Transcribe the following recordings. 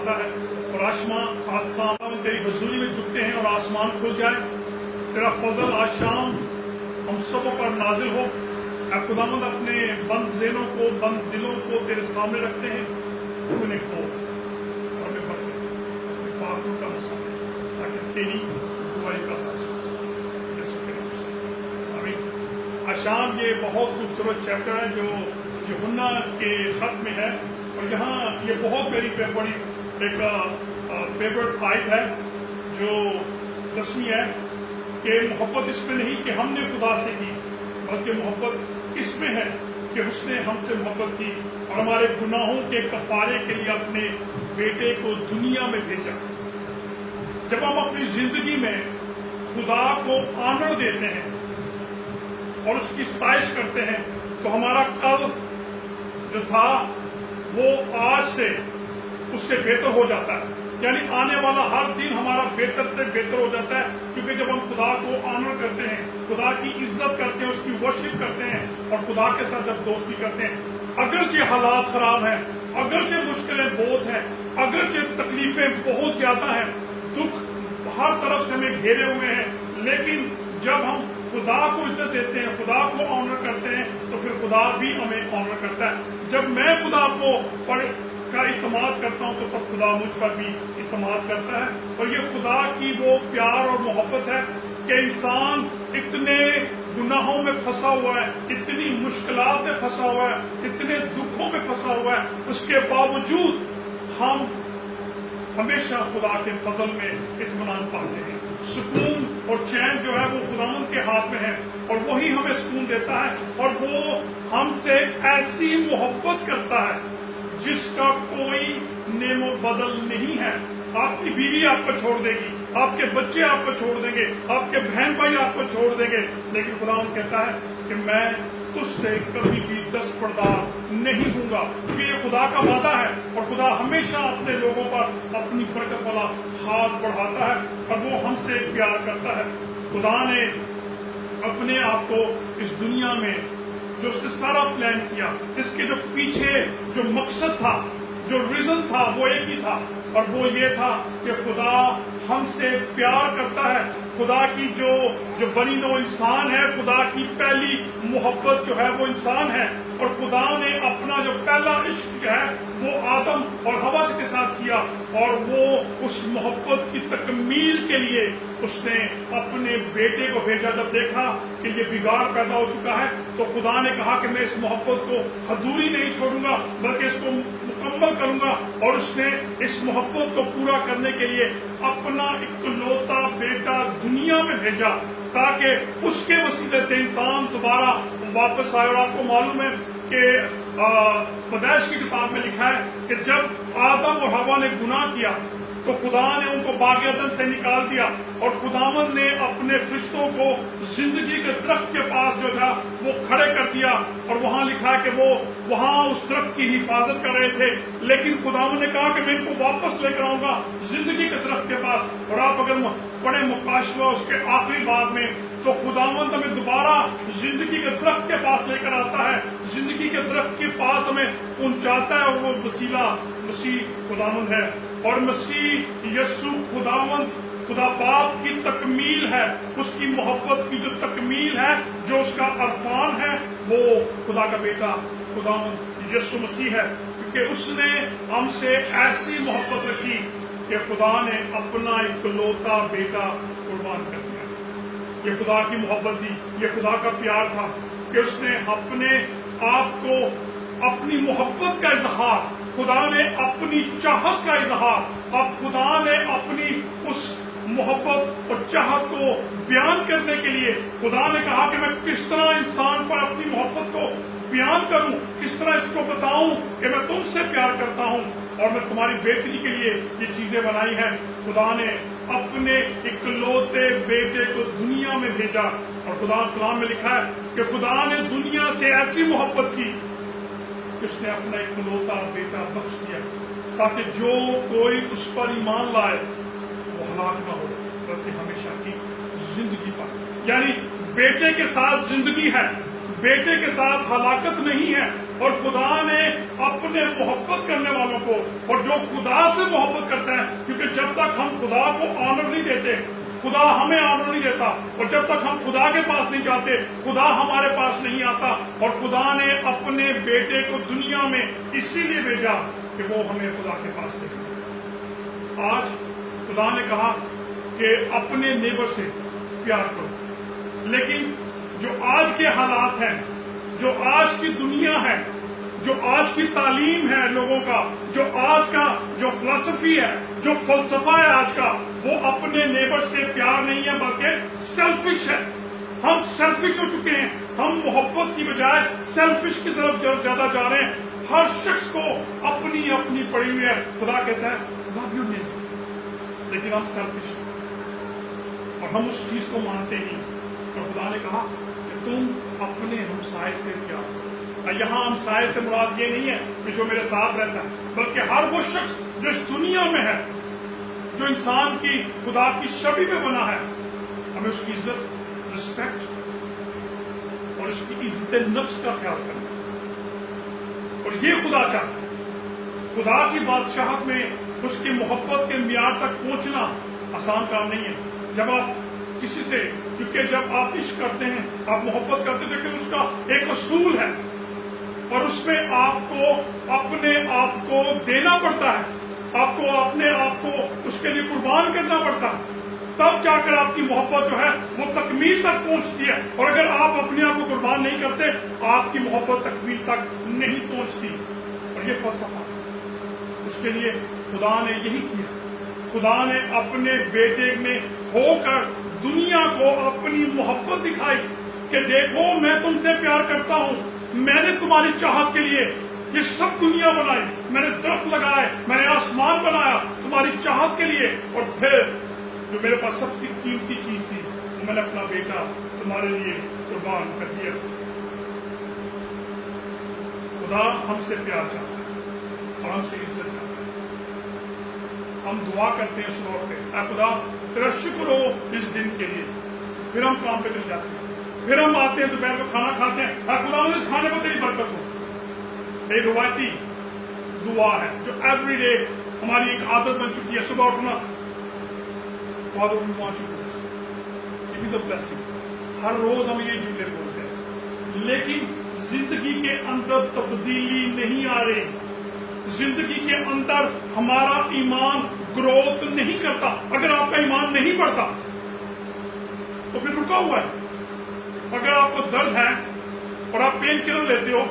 ہوتا ہے اور آسمان تیری حضوری میں جھکتے ہیں اور آسمان کھل جائے. تیرا فضل آج شام ہم سب پر نازل ہو. اے خداوند اپنے بند ذہنوں کو بند دلوں کو تیرے سامنے رکھتے ہیں. تو انہیں کھول اور ہمیں بڑھ اپنے پاکوں کا حصہ تاکہ تیری دعائی کا شام. یہ بہت خوبصورت چیپٹر ہے جو یوحنا کے خط میں ہے اور یہاں یہ بہت میری بڑی ایک فیورٹ آیت ہے جو 10ویں ہے کہ محبت اس میں نہیں کہ ہم نے خدا سے کی بلکہ محبت اس میں ہے کہ اس نے ہم سے محبت کی اور ہمارے گناہوں کے کفارے کے لیے اپنے بیٹے کو دنیا میں بھیجا. جب ہم اپنی زندگی میں خدا کو آنر دیتے ہیں اور اس کی ستائش کرتے ہیں تو ہمارا کل جو تھا وہ آج سے اس سے بہتر ہو جاتا ہے. یعنی آنے والا ہر دن ہمارا بہتر سے بہتر ہو جاتا ہے کیونکہ جب ہم خدا کو آنر کرتے ہیں, خدا کی عزت کرتے ہیں, اس کی ورشپ کرتے ہیں اور خدا کے ساتھ جب دوستی کرتے ہیں, اگرچہ حالات خراب ہیں, اگرچہ مشکلیں بہت ہیں, اگرچہ تکلیفیں بہت زیادہ ہیں, دکھ ہر طرف سے ہمیں گھیرے ہوئے ہیں, لیکن جب ہم خدا کو عزت دیتے ہیں, خدا کو آنر کرتے ہیں تو پھر خدا بھی ہمیں آنر کرتا ہے. جب میں خدا کو کا اعتماد کرتا ہوں تو تب خدا مجھ پر بھی اعتماد کرتا ہے. اور یہ خدا کی وہ پیار اور محبت ہے کہ انسان اتنے گناہوں میں پھنسا ہوا ہے, اتنی مشکلات میں پھنسا ہوا ہے, اتنے دکھوں میں پھنسا ہوا ہے, اس کے باوجود ہم ہمیشہ خدا کے فضل میں اطمینان پاتے ہیں. سکون اور چین جو ہے وہ خداوند کے ہاتھ میں ہے اور وہی ہمیں سکون دیتا ہے اور وہ ہم سے ایسی محبت کرتا ہے جس کا کوئی نیم و بدل نہیں ہے. آپ کی بیوی آپ کو چھوڑ دے گی, آپ کے بچے آپ کو چھوڑ دیں گے, آپ کے بہن بھائی آپ کو چھوڑ دیں گے, لیکن خداوند کہتا ہے کہ میں تجھ سے کبھی بھی دستبردار نہیں ہوں گا. کیونکہ یہ خدا کا وعدہ ہے اور خدا ہمیشہ اپنے لوگوں پر اپنی برکت والا ہاتھ بڑھاتا ہے اور وہ ہم سے پیار کرتا ہے. خدا نے اپنے آپ کو اس دنیا میں جو اس نے سارا پلان کیا, اس کے جو پیچھے جو مقصد تھا, جو ریزن تھا, وہ ایک ہی تھا اور وہ یہ تھا کہ خدا ہم سے پیار کرتا ہے. خدا کی جو بنی نوع انسان ہے, خدا کی پہلی محبت جو ہے وہ انسان ہے اور خدا نے اپنا جو پہلا عشق ہے وہ آدم اور حوا کے ساتھ کیا اور وہ اس محبت کی تکمیل کے لیے اس نے اپنے بیٹے کو بھیجا. جب دیکھا کہ یہ بگاڑ پیدا ہو چکا ہے تو خدا نے کہا کہ میں اس محبت کو ادھوری نہیں چھوڑوں گا بلکہ اس کو مکمل کروں گا اور اس نے اس محبت کو پورا کرنے کے لیے اپنا اکلوتا بیٹا دنیا میں بھیجا تاکہ اس کے وسیلے سے انسان دوبارہ واپس آئے. اور آپ کو معلوم ہے کہ پیدائش کی کتاب میں لکھا ہے کہ جب آدم اور حوا نے گناہ کیا تو خدا نے ان کو باغ عدن سے نکال دیا اور خداوند نے اپنے فرشتوں کو زندگی کے درخت کے پاس جو تھا وہ کھڑے کر دیا اور وہاں لکھا ہے کہ وہ وہاں اس درخت کی حفاظت کر رہے تھے, لیکن خداوند نے کہا کہ میں ان کو واپس لے کر آؤں گا زندگی کے درخت کے پاس. اور آپ اگر پڑھیں مکاشفہ اس کے آخری باب میں تو خداوند ہمیں دوبارہ زندگی کے درخت کے پاس لے کر آتا ہے, زندگی کے درخت کے پاس ہمیں پہنچاتا ہے اور وہ وسیلہ مسیح خداوند ہے. اور مسیح یسوع خداوند خدا باپ کی تکمیل ہے, اس کی محبت کی جو تکمیل ہے, جو اس کا عرفان ہے, وہ خدا کا بیٹا خداوند یسوع مسیح ہے. کیونکہ اس نے ہم سے ایسی محبت رکھی کہ خدا نے اپنا اکلوتا بیٹا قربان کر دیا. یہ خدا کی محبت تھی, یہ خدا کا پیار تھا کہ اس نے اپنے آپ کو اپنی محبت کا اظہار, خدا نے اپنی چاہت کا اظہار, اب خدا نے اپنی اس محبت اور چاہت کو بیان کرنے کے لیے خدا نے کہا کہ میں کس طرح انسان پر اپنی محبت کو بیان کروں, کس طرح اس کو بتاؤں کہ میں تم سے پیار کرتا ہوں اور میں تمہاری بہتری کے لیے یہ چیزیں بنائی ہیں. خدا نے اپنے اکلوتے بیٹے کو دنیا میں بھیجا اور خدا کلام میں لکھا ہے کہ خدا نے دنیا سے ایسی محبت کی کہ اس نے اپنا اکلوتا بیٹا بخش دیا تاکہ جو کوئی اس پر ایمان لائے وہ ہلاک نہ ہو بلکہ ہمیشہ کی زندگی پائے. یعنی بیٹے کے ساتھ زندگی ہے, بیٹے کے ساتھ ہلاکت نہیں ہے, اور خدا نے اپنے محبت کرنے والوں کو، اور جو خدا سے محبت کرتے ہیں، کیونکہ جب تک ہم خدا کو آنر نہیں دیتے خدا ہمیں آنر نہیں دیتا، اور جب تک ہم خدا کے پاس نہیں جاتے خدا ہمارے پاس نہیں آتا. اور خدا نے اپنے بیٹے کو دنیا میں اسی لیے بھیجا کہ وہ ہمیں خدا کے پاس لے جائے. آج خدا نے کہا کہ اپنے نیبر سے پیار کرو، لیکن جو آج کے حالات ہیں، جو آج کی دنیا ہے، جو آج کی تعلیم ہے لوگوں کا، جو آج کا جو فلسفی ہے، جو فلسفہ ہے آج کا، وہ اپنے نیبر سے پیار نہیں ہے بلکہ سیلفش ہے. ہم سیلفش ہو چکے ہیں، ہم محبت کی بجائے سیلفش کی طرف زیادہ جا رہے ہیں. ہر شخص کو اپنی اپنی پڑی ہوئی ہے. خدا کہتا ہے لو یور نیبر، لیکن ہم سیلفش ہیں اور ہم اس چیز کو مانتے نہیں. اور خدا نے کہا کہ تم اپنے ہمسائے سے پیار کرو. یہاں ہمسائے سے مراد یہ نہیں ہے کہ جو میرے ساتھ رہتا ہے، بلکہ ہر وہ شخص جو اس دنیا میں ہے، جو انسان کی خدا کی شبیہ میں بنا ہے، ہمیں اس کی عزت، رسپیکٹ اور اس کی عزت نفس کا خیال کرنا. اور یہ خدا چاہتا ہے. خدا کی بادشاہت میں اس کی محبت کے معیار تک پہنچنا آسان کام نہیں ہے. جب آپ کسی سے، کیونکہ جب آپ عشق کرتے ہیں، آپ محبت کرتے ہیں، لیکن اس کا ایک اصول ہے اور اس میں آپ کو اپنے آپ کو دینا پڑتا ہے، آپ کو اپنے آپ کو اس کے لیے قربان کرنا پڑتا ہے، تب جا کر آپ کی محبت جو ہے وہ تکمیل تک پہنچتی ہے. اور اگر آپ اپنے آپ کو قربان نہیں کرتے، آپ کی محبت تکمیل تک نہیں پہنچتی. اور یہ فلسفہ اس کے لیے خدا نے یہی کیا. خدا نے اپنے بیٹے میں ہو کر دنیا کو اپنی محبت دکھائی کہ دیکھو میں تم سے پیار کرتا ہوں، میں نے تمہاری چاہت کے لیے یہ سب دنیا بنائی، میں نے درخت لگائے، میں نے آسمان بنایا تمہاری چاہت کے لیے. اور پھر جو میرے پاس سب سے قیمتی چیز تھی، میں نے اپنا بیٹا تمہارے لیے قربان کر دیا. خدا ہم سے پیار چاہتا ہے اور ہم سے عزت چاہتا ہے. ہم دعا کرتے ہیں اس وقت پہ، اے خدا تیرا شکر ہو اس دن کے لیے. پھر ہم کام پہ چل جاتے ہیں، پھر ہم آتے ہیں دوپہر کو کھانا کھاتے ہیں، اے خدا اس کھانے پر تیری برکت ہو. ایک روایتی دعا ہے جو ایوری ڈے ہماری ایک عادت بن چکی ہے. صبح اٹھنا، Father we want you to give me the blessing. ہر روز ہم یہ جملے بولتے ہیں، لیکن زندگی کے اندر تبدیلی نہیں آ رہی. زندگی کے اندر ہمارا ایمان گروتھ نہیں کرتا. اگر آپ کا ایمان نہیں بڑھتا تو پھر رکا ہوا ہے. اگر آپ کو درد ہے اور آپ پین کلر لیتے ہو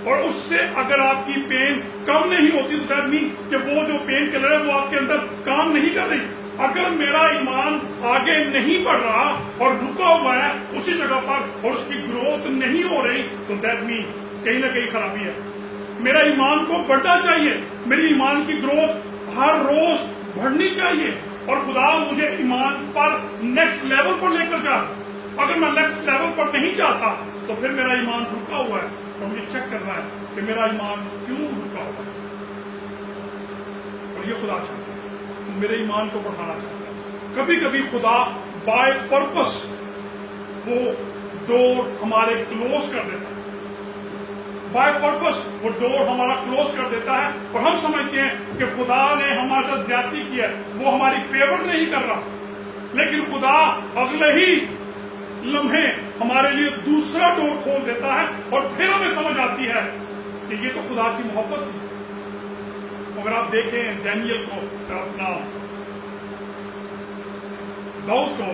اور اس سے اگر آپ کی پین کم نہیں ہوتی تو دیٹ مین کہ وہ جو پین کلر ہے وہ آپ کے اندر کام نہیں کر رہی. اگر میرا ایمان آگے نہیں بڑھ رہا اور رکا ہوا ہے اسی جگہ پر اور اس کی گروتھ نہیں ہو رہی تو دیٹ مین کہیں نہ کہیں خرابی ہے. میرا ایمان کو بڑھنا چاہیے، میری ایمان کی گروتھ ہر روز بڑھنی چاہیے. اور خدا مجھے ایمان پر نیکسٹ لیول پر لے کر جا. اگر میں نیکسٹ لیول پر نہیں جاتا تو پھر میرا ایمان رکا ہوا ہے اور مجھے چیک کرنا ہے کہ میرا ایمان کیوں رکا ہوا ہے. اور یہ خدا چاہتا ہے، میرے ایمان کو بڑھانا چاہتا ہے. کبھی کبھی خدا بائی پرپس وہ ڈور ہمارے کلوز کر دیتا ہے. بائی پرپس وہ ڈور ہمارا کلوز کر دیتا ہے اور ہم سمجھتے ہیں کہ خدا نے ہمارے ساتھ زیادتی کی ہے، وہ ہماری فیور نہیں کر رہا. لیکن خدا اگلے ہی لمحے ہمارے لیے دوسرا ڈور کھول دیتا ہے اور پھر ہمیں سمجھ آتی ہے کہ یہ تو خدا کی محبت تھی. اگر آپ دیکھیں دانیل کو، اپنا داؤد کو،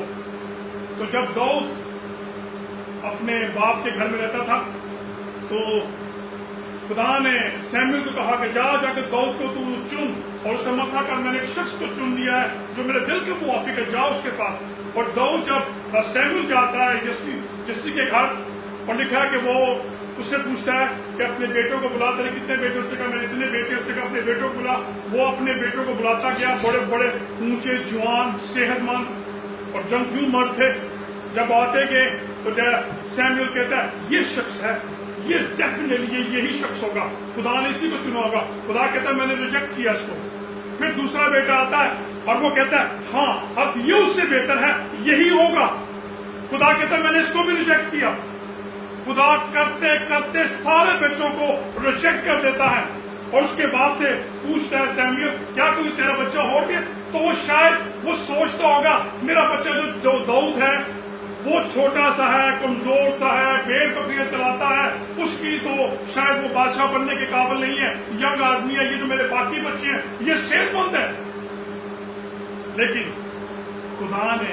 تو جب داؤد اپنے باپ کے گھر میں رہتا تھا تو خدا نے سیموئیل کو کہا کہ جا کے داؤد کو تو چن اور اسے مسا کر، میں نے ایک شخص کو چن لیا ہے جو میرے دل کے موافق ہے، جا اس کے پاس. اور داؤد جب سیموئیل جاتا ہے یسی کے گھر اور لکھا ہے کہ وہ اس سے پوچھتا ہے کہ اپنے بیٹوں کو بلا، تیرے کتنے بیٹے؟ اس نے کہا میرے اتنے بیٹے. اس نے کہا اپنے بیٹوں کو بلا. وہ اپنے بیٹوں کو بلاتا گیا، بڑے بڑے اونچے جوان صحت مند اور جنگجو مرد تھے. جب آتے گئے تو سیموئیل کہتا ہے یہ شخص ہے، یہ ڈیفینیٹلی یہی شخص ہوگا، خدا نے اسی کو چنا ہوگا. خدا کہتا ہے میں نے ریجیکٹ کیا اس کو. پھر دوسرا بیٹا آتا ہے اور وہ کہتا ہے ہاں اب یہ اس سے بہتر ہے، یہی ہوگا. خدا کہتا ہے میں نے اس کو بھی ریجیکٹ کیا. خدا کرتے کرتے سارے بچوں کو ریجیکٹ کر دیتا ہے، اور اس کے بعد سے پوچھتا ہے سیموئیل کیا کوئی تیرا بچہ ہو گیا؟ تو وہ شاید وہ سوچتا ہوگا میرا بچہ جو داؤد ہے وہ چھوٹا سا ہے، کمزور سا ہے، بھیڑ بکریاں چلاتا ہے، اس کی تو شاید وہ بادشاہ بننے کے قابل نہیں ہے، ینگ آدمی ہے، یہ جو میرے باقی بچے ہیں یہ صحت مند ہے۔ لیکن خدا نے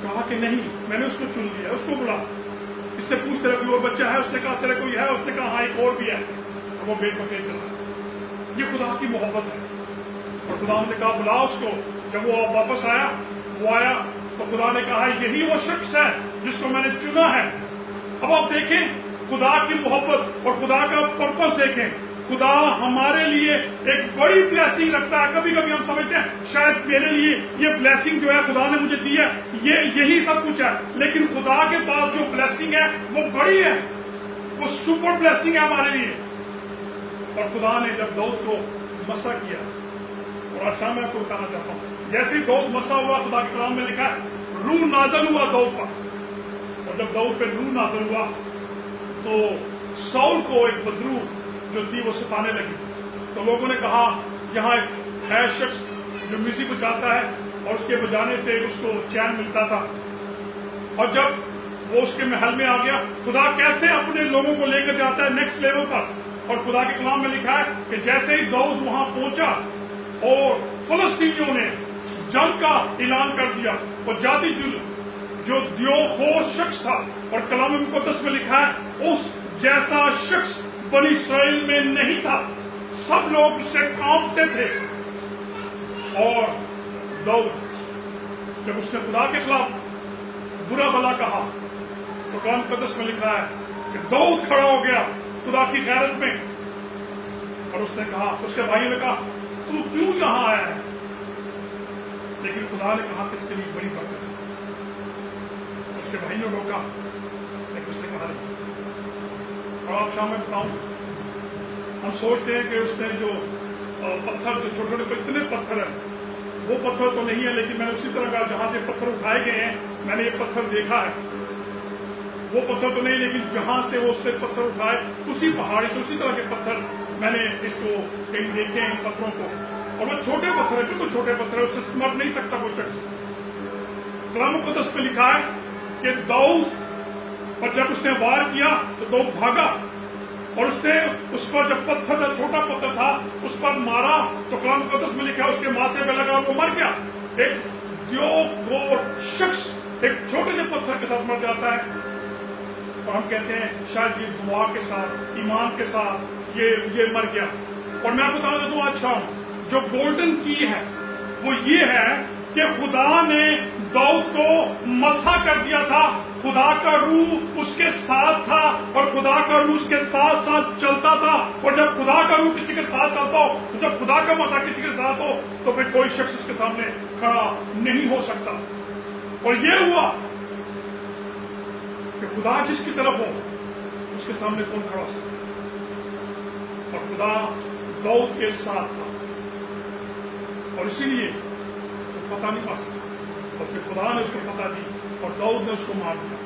کہا کہ نہیں، میں نے اس کو چن لیا، اس کو بلا، اس سے پوچھ تیرا کوئی اور بچہ ہے؟ اس نے کہا تیرا کوئی ہے؟ اس نے کہا ہاں ایک اور بھی ہے، اور وہ بھیڑ بکریاں چلا۔ یہ خدا کی محبت ہے، اور خدا نے کہا بلا اس کو۔ جب وہ واپس آیا، وہ آیا تو خدا نے کہا یہی وہ شخص ہے جس کو میں نے چنا ہے۔ اب آپ دیکھیں خدا کی محبت اور خدا کا پرپس دیکھیں۔ خدا ہمارے لیے ایک بڑی بلیسنگ رکھتا ہے۔ کبھی کبھی ہم سمجھتے ہیں شاید میرے لیے یہ بلیسنگ جو ہے خدا نے مجھے دی ہے یہی سب کچھ ہے، لیکن خدا کے پاس جو بلیسنگ ہے وہ بڑی ہے، وہ سپر بلیسنگ ہے ہمارے لیے۔ اور خدا نے جب داؤد کو مسح کیا، اور اچھا میں آپ کو بتانا چاہتا ہوں جیسے داؤد مسح ہوا، خدا کے کلام میں لکھا ہے روح نازل ہوا داؤد پر، اور جب داؤد پہ روح نازل ہوا تو ساؤل کو ایک بدرو جو تھی وہ ستانے لگی۔ تو لوگوں نے کہا یہاں ایک ہے شخص جو میوزک بجاتا ہے اور اس کے بجانے سے اس کو چین ملتا تھا، اور جب وہ اس کے محل میں آ گیا، خدا کیسے اپنے لوگوں کو لے کر جاتا ہے نیکسٹ لیول پر۔ اور خدا کے کلام میں لکھا ہے کہ جیسے ہی داؤد وہاں پہنچا اور فلسطینیوں نے جنگ کا اعلان کر دیا، اور جاتی جو دیو خور شخص تھا، اور کلام مقدس میں لکھا ہے اس جیسا شخص بنی اسرائیل میں نہیں تھا، سب لوگ اس سے کانپتے تھے۔ اور داؤد جب اس نے خدا کے خلاف برا بلا کہا تو کلام مقدس میں لکھا ہے کہ داؤد کھڑا ہو گیا خدا کی غیرت میں، اور اس نے کہا، اس کے بھائی نے کہا تو کیوں یہاں آیا ہے؟ لیکن خدا نے کہا کہ اس کے لیے بڑی برکت ہے۔ اس کے بھائی نے روکا، لیکن اس نے کہا نہیں۔ اور آپ شام میں بتاؤں، ہم سوچتے ہیں کہ اس نے جو پتھر، جو چھوٹے چھوٹے اتنے پتھر ہیں، وہ پتھر تو نہیں ہے، لیکن میں نے اسی طرح کا جہاں سے پتھر اٹھائے گئے ہیں میں نے یہ پتھر دیکھا ہے، وہ پتھر تو نہیں، لیکن جہاں سے وہ اس نے پتھر اٹھائے اسی پہاڑی سے اسی طرح کے پتھر میں نے اس کو کہیں دیکھے ہیں، ان پتھروں کو، اور وہ چھوٹے پتھر ہے، بالکل چھوٹے پتھر ہے، اس سے مر نہیں سکتا کوئی شخص۔ کلام مقدس میں لکھا ہے کہ داؤد اور جب اس نے وار کیا تو داؤد بھاگا، اور اس نے اس پر جب پتھر جو چھوٹا پتھر تھا اس پر مارا تو کلام مقدس میں لکھا اس کے ماتھے پہ لگا اور وہ مر گیا۔ ایک دیو خور شخص ایک چھوٹے سے پتھر کے ساتھ مر جاتا ہے، اور ہم کہتے ہیں شاید یہ دعا کے ساتھ، ایمان کے ساتھ یہ مر گیا۔ اور میں آپ کو بتانا چاہتا ہوں اچھا جو گولڈن کی ہے وہ یہ ہے کہ خدا نے داؤد کو مسح کر دیا تھا، خدا کا روح اس کے ساتھ تھا، اور خدا کا روح اس کے ساتھ ساتھ چلتا تھا، اور جب خدا کا روح کسی کے ساتھ چلتا ہو، جب خدا کا مسح کسی کے ساتھ ہو تو پھر کوئی شخص اس کے سامنے کھڑا نہیں ہو سکتا۔ اور یہ ہوا کہ خدا جس کی طرف ہو اس کے سامنے کون کھڑا ہو سکتا، اور خدا داؤد کے ساتھ تھا، اور اسی لیے وہ فتح نہیں پا سکتا، اور پھر خدا نے اس کو فتح دی اور داؤد نے اس کو مار دیا۔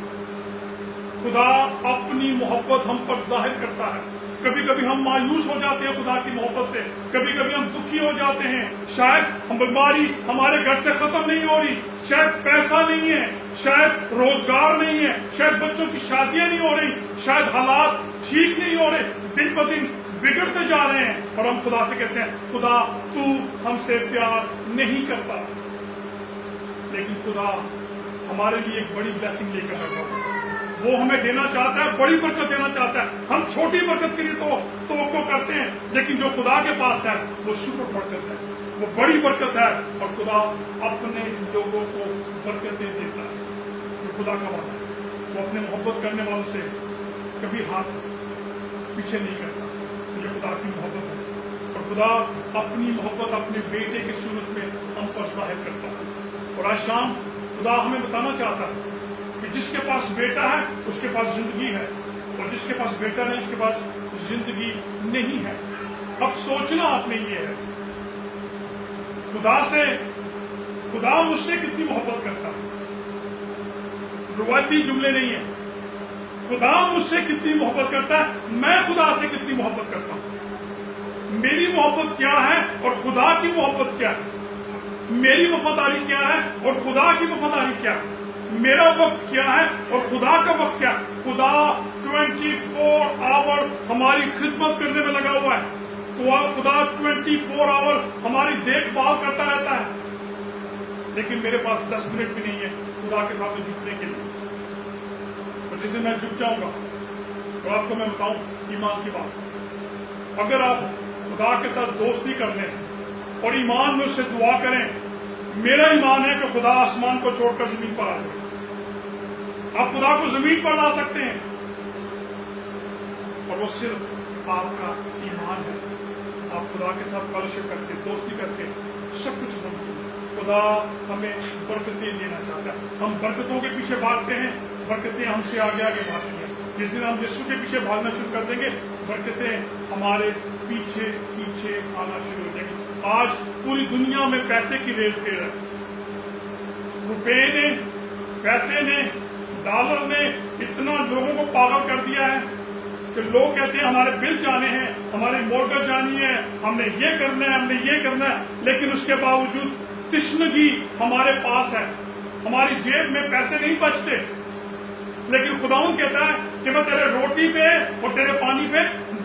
خدا اپنی محبت ہم پر ظاہر کرتا ہے۔ کبھی کبھی ہم مایوس ہو جاتے ہیں خدا کی محبت سے، کبھی کبھی ہم دکھی ہو جاتے ہیں، شاید ہم بیماری ہمارے گھر سے ختم نہیں ہو رہی، شاید پیسہ نہیں ہے، شاید روزگار نہیں ہے، شاید بچوں کی شادیاں نہیں ہو رہی، شاید حالات ٹھیک نہیں ہو رہے، دن بہ دن بگڑتے جا رہے ہیں، اور ہم خدا سے کہتے ہیں خدا تو ہم سے پیار نہیں کرتا۔ لیکن خدا ہمارے لیے ایک بڑی بلیسنگ لے کر آتا ہے، وہ ہمیں دینا چاہتا ہے، بڑی برکت دینا چاہتا ہے۔ ہم چھوٹی برکت کے لیے تو توقع کرتے ہیں، لیکن جو خدا کے پاس ہے وہ سپر برکت ہے، وہ بڑی برکت ہے، اور خدا اپنے لوگوں کو برکتیں دیتا ہے۔ جو خدا کا وعدہ ہے، وہ اپنے محبت کرنے والوں سے کبھی ہاتھ پیچھے نہیں کرتا، جو خدا کی محبت ہے، اور خدا اپنی محبت اپنے بیٹے کی صورت میں ہم پر ظاہر کرتا ہے۔ اور آج شام خدا ہمیں بتانا چاہتا ہے کہ جس کے پاس بیٹا ہے اس کے پاس زندگی ہے، اور جس کے پاس بیٹا نہیں اس کے پاس زندگی نہیں ہے۔ اب سوچنا آپ نے یہ ہے خدا مجھ سے کتنی محبت کرتا ہے۔ روایتی جملے نہیں ہیں، خدا مجھ سے کتنی محبت کرتا ہے، میں خدا سے کتنی محبت کرتا ہوں، میری محبت کیا ہے اور خدا کی محبت کیا ہے، میری وفاداری کیا ہے اور خدا کی وفاداری کیا ہے، میرا وقت کیا ہے اور خدا کا وقت کیا ہے۔ خدا 24 آور ہماری خدمت کرنے میں لگا ہوا ہے، تو خدا 24 آور ہماری دیکھ بھال کرتا رہتا ہے، لیکن میرے پاس 10 منٹ بھی نہیں ہے خدا کے سامنے جھکنے کے لیے۔ اور جس دن میں جھک جاؤں گا تو آپ کو میں بتاؤں ایمان کی بات، اگر آپ خدا کے ساتھ دوستی کر لیں اور ایمان میں اس سے دعا کریں، میرا ایمان ہے کہ خدا آسمان کو چھوڑ کر زمین پر آ جائے۔ آپ خدا کو زمین پر لا سکتے ہیں، اور وہ صرف آپ کا ایمان ہے۔ آپ خدا کے ساتھ فیلوشپ کر کے، دوستی کر کے سب کچھ ممکن ہے۔ خدا ہمیں برکتیں دینا چاہتا ہے، ہم برکتوں کے پیچھے بھاگتے ہیں، برکتیں ہم سے آگے آگے بھاگتی ہیں۔ جس دن ہم یسوع کے پیچھے بھاگنا شروع کر دیں گے، برکتیں ہمارے پیچھے پیچھے آنا شروع ہو جائیں گی۔ آج پوری دنیا میں پیسے کی ریل پھیر ہے، روپے نے، پیسے نے، ڈالر نے اتنا لوگوں کو پاگل کر دیا ہے کہ لوگ کہتے ہیں ہمارے بل جانے ہیں، ہماری مورگج جانی ہے، ہم نے یہ کرنا ہے، ہم نے یہ کرنا ہے، لیکن اس کے باوجود تشنگی ہمارے پاس ہے، ہماری جیب میں پیسے نہیں بچتے، لیکن خداوند کہتا ہے کہ میں تیرے روٹی پہ اور تیرے پانی پہ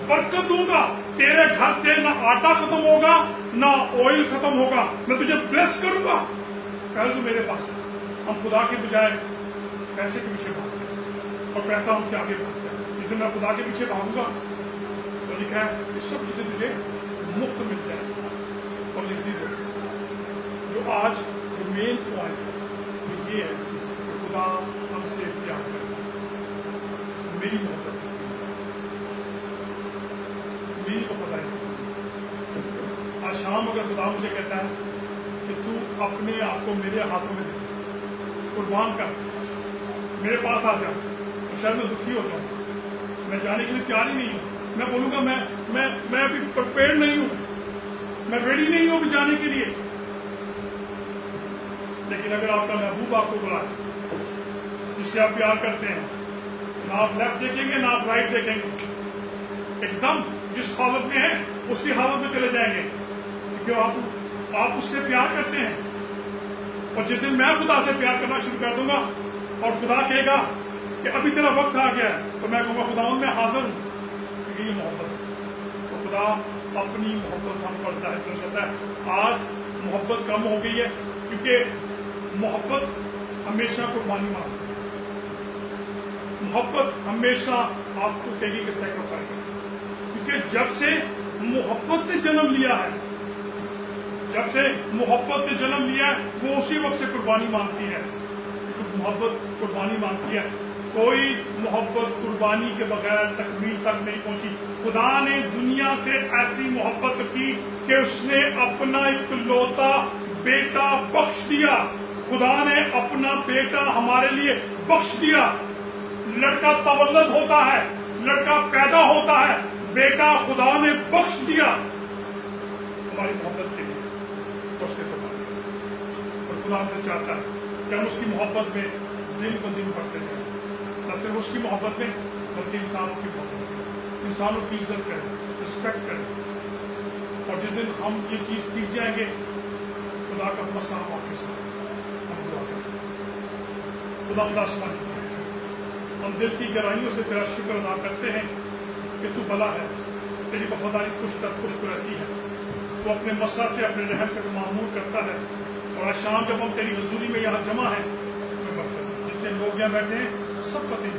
برکت دوں گا، تیرے گھر سے نہ آٹا ختم ہوگا نہ آئل ختم ہوگا، میں تجھے بلیس کروں گا۔ پہلے تو میرے پاس ہے۔ ہم خدا کے بجائے پیسے کے پیچھے بھاگتے ہیں اور پیسہ ہم سے آگے بھاگتا ہے۔ جس دن میں خدا کے پیچھے بھاگوں گا تو لکھا ہے یہ سب چیزیں تجھے مفت مل جائیں گی۔ اور جو آج جو مین پوائنٹ ہے وہ یہ ہے کہ خدا ہم سے پیار کرتا ہے، میری محبت کرتا ہے، میری وفاداری کرتا ہے۔ آج شام اگر خدا مجھے کہتا ہے کہ تو اپنے آپ کو میرے ہاتھوں میں دے، قربان کر، میرے پاس آ جا، تو شاید میں دکھی ہو جاؤں، میں جانے کے لیے تیار ہی نہیں ہوں، میں بولوں گا میں ابھی پریپیئرڈ نہیں ہوں، میں ریڈی نہیں ہوں ابھی جانے کے لیے۔ لیکن اگر آپ کا محبوب آپ کو بلائے، جس سے آپ پیار کرتے ہیں، نہ آپ لیفٹ دیکھیں گے نہ آپ رائٹ دیکھیں گے، ایک دم جس حالت میں ہے اسی حالت میں چلے جائیں گے، کیونکہ آپ اس سے پیار کرتے ہیں۔ اور جس دن میں خدا سے پیار کرنا شروع کر دوں گا اور خدا کہے گا کہ ابھی تیرا وقت آ گیا ہے، تو میں کہوں گا خداوند میں حاضر ہوں، کیونکہ یہ محبت ہے۔ تو خدا اپنی محبت ہم پر ظاہر کر سکتا ہے۔ آج محبت کم ہو گئی ہے کیونکہ محبت ہمیشہ قربانی مانگتی ہے، محبت ہمیشہ آپ کو کہے گی کہ سیکریفائس کریں، کیونکہ جب سے محبت نے جنم لیا ہے، جب سے محبت نے جنم لیا ہے، وہ اسی وقت سے قربانی مانگتی ہے، کیونکہ محبت قربانی مانگتی ہے۔ کوئی محبت قربانی کے بغیر تکمیل تک نہیں پہنچی۔ خدا نے دنیا سے ایسی محبت کی کہ اس نے اپنا اکلوتا بیٹا بخش دیا، خدا نے اپنا بیٹا ہمارے لیے بخش دیا۔ لڑکا تولد ہوتا ہے، لڑکا پیدا ہوتا ہے، بیٹا خدا نے بخش دیا ہماری محبت کے لیے، اس کے قربانی۔ اور خدا ہم سے چاہتا ہے کہ ہم اس کی محبت میں دن ب دن بڑھتے ہیں، نہ صرف اس کی محبت میں بلکہ انسانوں کی محبت میں، انسانوں کی عزت کریں، رسپیکٹ کریں۔ اور جس دن ہم یہ چیز سیکھ جائیں گے، خدا کا مسئلہ واپس ہم دعا کریں۔ خدا آسمان کی ہم دل کی گہرائیوں سے تیرا شکر ادا کرتے ہیں کہ تو بھلا ہے، تیری وفاداری کچھ رہتی ہے، تو اپنے مسئلہ سے اپنے رحم سے معمور کرتا ہے۔ اور آج شام جب ہم تیری حضوری میں یہاں جمع ہیں، جتنے لوگ یہاں بیٹھے ہیں سب کا دل